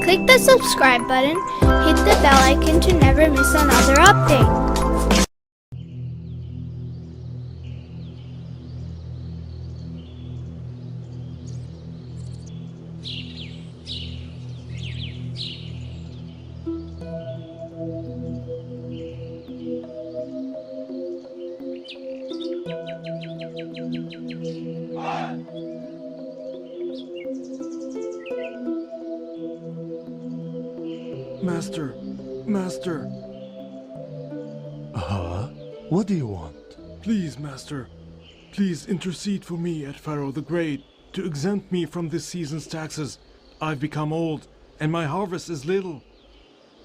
Click the subscribe button, hit the bell icon to never miss another update. Master. Huh? What do you want? Please, Master. Please intercede for me at Pharaoh the Great to exempt me from this season's taxes. I've become old, and my harvest is little.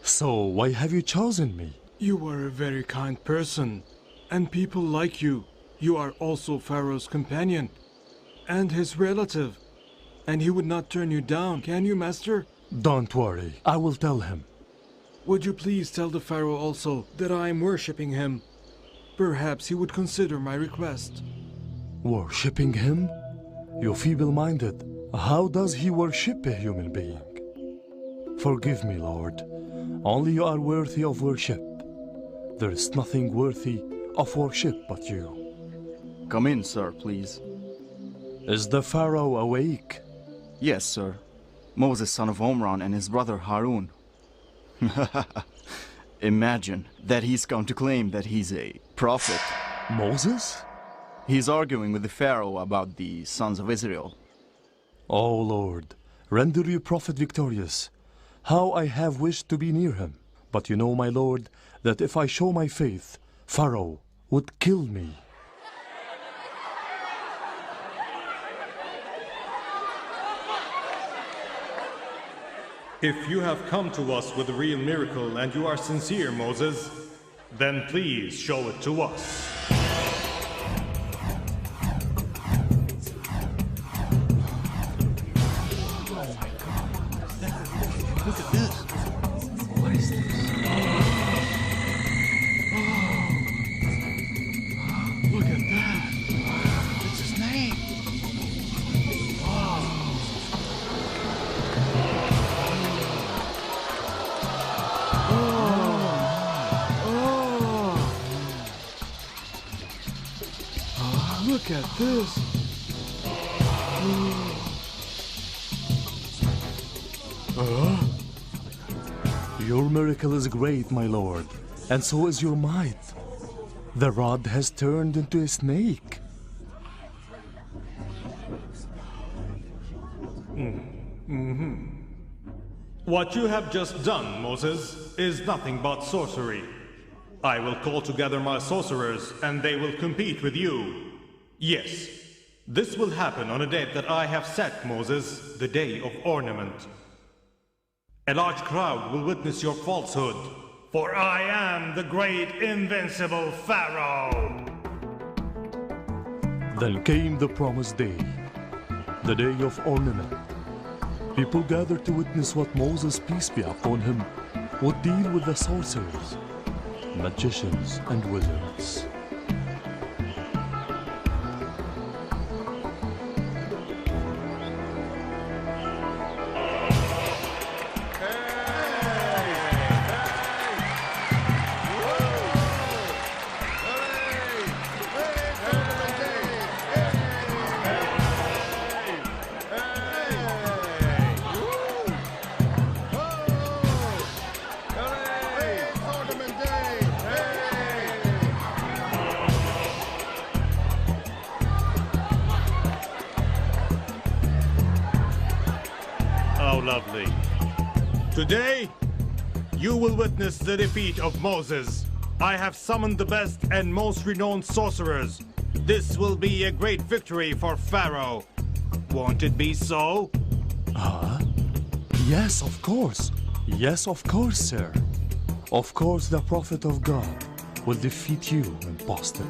So, why have you chosen me? You are a very kind person, and people like you. You are also Pharaoh's companion, and his relative. And he would not turn you down, can you, Master? Don't worry, I will tell him. Would you please tell the Pharaoh also that I am worshipping him? Perhaps he would consider my request. Worshipping him? You feeble-minded. How does he worship a human being? Forgive me, Lord. Only you are worthy of worship. There is nothing worthy of worship but you. Come in, sir, please. Is the Pharaoh awake? Yes, sir. Moses, son of Omran, and his brother Harun. Imagine that he's come to claim that he's a prophet. Moses? He's arguing with the Pharaoh about the sons of Israel. Oh Lord, render your prophet victorious. How I have wished to be near him. But you know, my Lord, that if I show my faith, Pharaoh would kill me. If you have come to us with a real miracle and you are sincere, Moses, then please show it to us. Look at this. What is this? Look at that. It's his name. Look at this. Your miracle is great, my Lord, and so is your might. The rod has turned into a snake. What you have just done, Moses, is nothing but sorcery. I will call together my sorcerers and they will compete with you. Yes, this will happen on a date that I have set, Moses, the day of ornament. A large crowd will witness your falsehood, for I am the great invincible Pharaoh. Then came the promised day, the day of ornament. People gathered to witness what Moses, peace be upon him, would deal with the sorcerers, magicians, and wizards. How lovely. Today, you will witness the defeat of Moses. I have summoned the best and most renowned sorcerers. This will be a great victory for Pharaoh. Won't it be so? Yes, of course. Yes, of course, sir. Of course, the prophet of God will defeat you, impostor.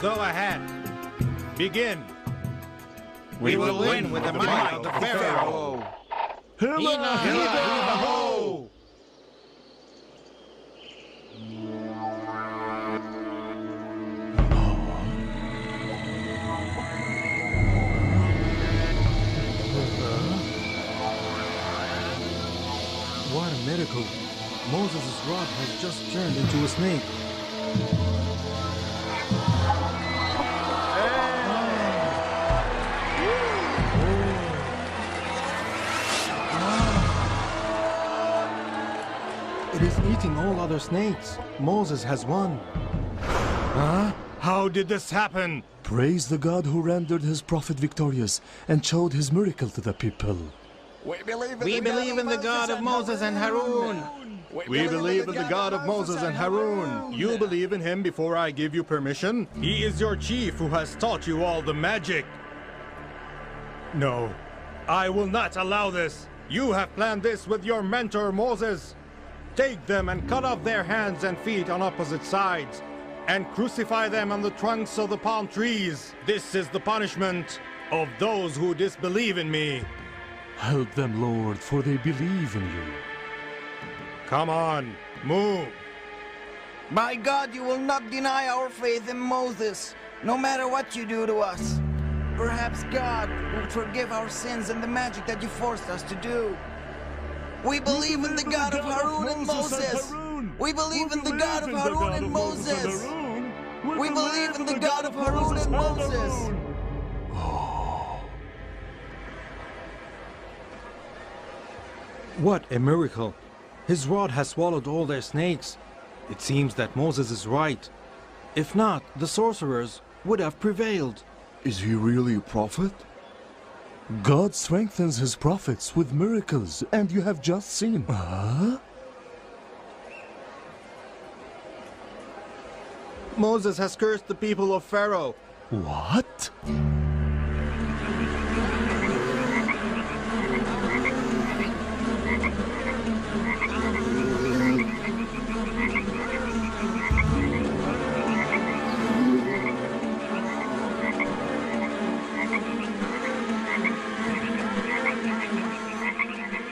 Go ahead. Begin. We will win with the might of the Pharaoh. Hila, Ho! What a miracle. Moses' rod has just turned into a snake. It is eating all other snakes. Moses has won. Huh? How did this happen? Praise the God who rendered his prophet victorious and showed his miracle to the people. We believe in the God of Moses and Harun. We believe in the God of Moses and Harun. You believe in him before I give you permission? He is your chief who has taught you all the magic. No, I will not allow this. You have planned this with your mentor Moses. Take them and cut off their hands and feet on opposite sides and crucify them on the trunks of the palm trees. This is the punishment of those who disbelieve in me. Help them, Lord, for they believe in you. Come on, move. By God, you will not deny our faith in Moses, no matter what you do to us. Perhaps God will forgive our sins and the magic that you forced us to do. We believe in the God of Harun and Moses. We believe in the God of Harun and Moses. We believe in the God of Harun and Moses. What a miracle. His rod has swallowed all their snakes. It seems that Moses is right. If not, the sorcerers would have prevailed. Is he really a prophet? God strengthens his prophets with miracles, and you have just seen. Moses has cursed the people of Pharaoh. What?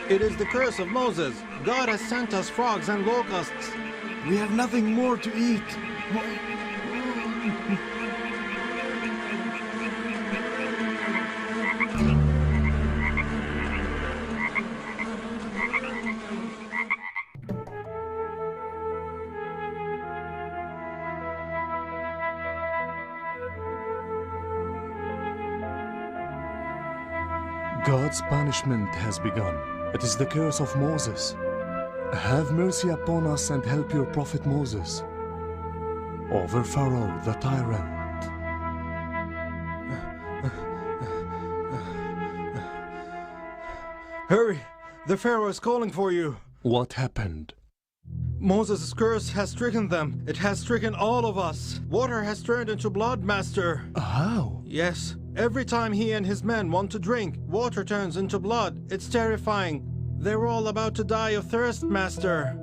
It is the curse of Moses. God has sent us frogs and locusts. We have nothing more to eat. God's punishment has begun. It is the curse of Moses. Have mercy upon us and help your prophet Moses over Pharaoh the tyrant. Hurry! The Pharaoh is calling for you. What happened? Moses' curse has stricken them. It has stricken all of us. Water has turned into blood, Master. How? Yes. Every time he and his men want to drink, water turns into blood. It's terrifying. They're all about to die of thirst, Master.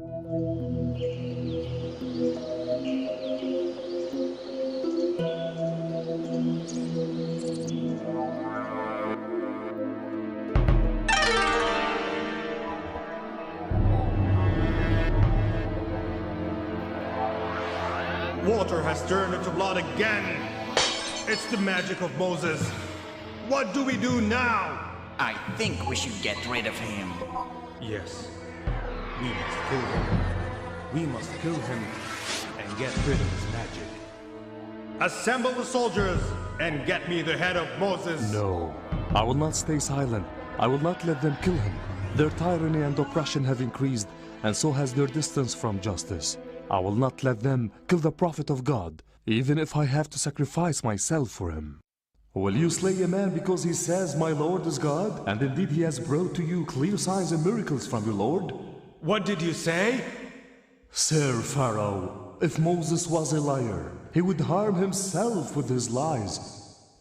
Water has turned into blood again. It's the magic of Moses. What do we do now? I think we should get rid of him. Yes. We must kill him. We must kill him and get rid of his magic. Assemble the soldiers and get me the head of Moses. No, I will not stay silent. I will not let them kill him. Their tyranny and oppression have increased, and so has their distance from justice. I will not let them kill the prophet of God, even if I have to sacrifice myself for him. Will you slay a man because he says, "My Lord is God," and indeed he has brought to you clear signs and miracles from your Lord? What did you say? Sir Pharaoh, if Moses was a liar, he would harm himself with his lies.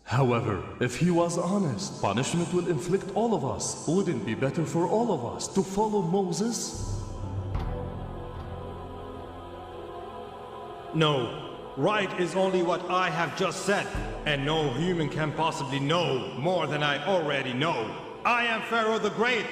However, if he was honest, punishment will inflict all of us. Wouldn't it be better for all of us to follow Moses? No, Right is only what I have just said, and no human can possibly know more than I already know. I am Pharaoh the Great.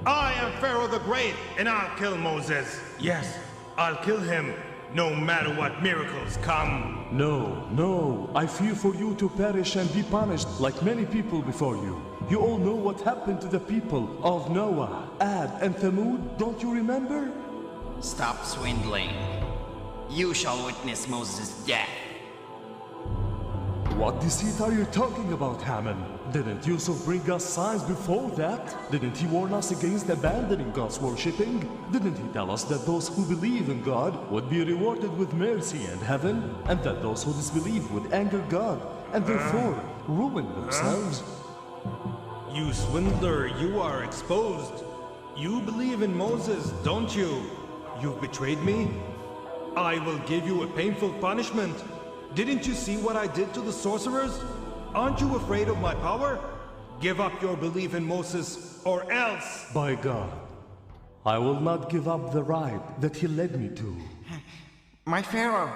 I am Pharaoh the Great, and I'll kill Moses. Yes, I'll kill him, no matter what miracles come. No, I fear for you to perish and be punished like many people before you. You all know what happened to the people of Noah, Ad, and Thamud, don't you remember? Stop swindling. You shall witness Moses' death. What deceit are you talking about, Haman? Didn't Yusuf bring us signs before that? Didn't he warn us against abandoning God's worshipping? Didn't he tell us that those who believe in God would be rewarded with mercy and heaven? And that those who disbelieve would anger God and therefore ruin themselves? You swindler, you are exposed. You believe in Moses, don't you? You've betrayed me? I will give you a painful punishment. Didn't you see what I did to the sorcerers? Aren't you afraid of my power? Give up your belief in Moses, or else! By God, I will not give up the right that he led me to. My Pharaoh,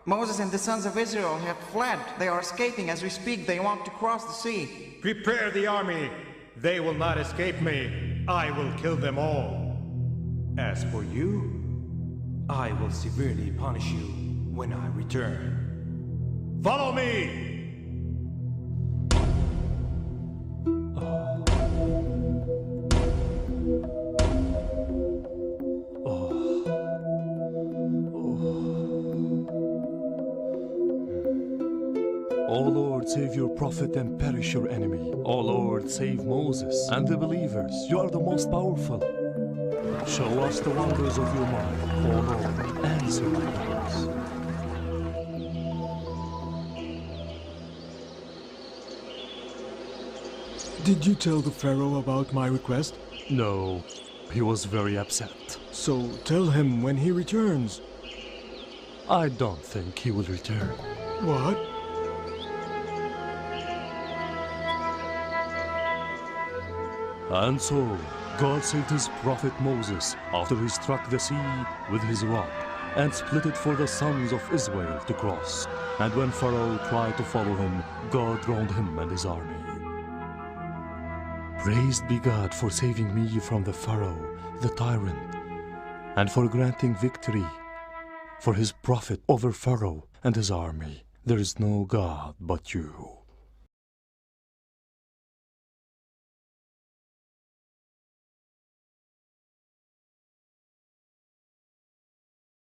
Moses and the sons of Israel have fled. They are escaping as we speak. They want to cross the sea. Prepare the army. They will not escape me. I will kill them all. As for you, I will severely punish you when I return. Follow me! O Lord, save your prophet and perish your enemy. O Lord, save Moses and the believers. You are the most powerful. Show us the wonders of your mind, O Lord, answer our prayers. Did you tell the Pharaoh about my request? No, he was very upset. So tell him when he returns. I don't think he will return. What? And so, God saved his prophet Moses after he struck the sea with his rod and split it for the sons of Israel to cross. And when Pharaoh tried to follow him, God drowned him and his army. Praised be God for saving me from the Pharaoh, the tyrant, and for granting victory for his prophet over Pharaoh and his army. There is no God but you.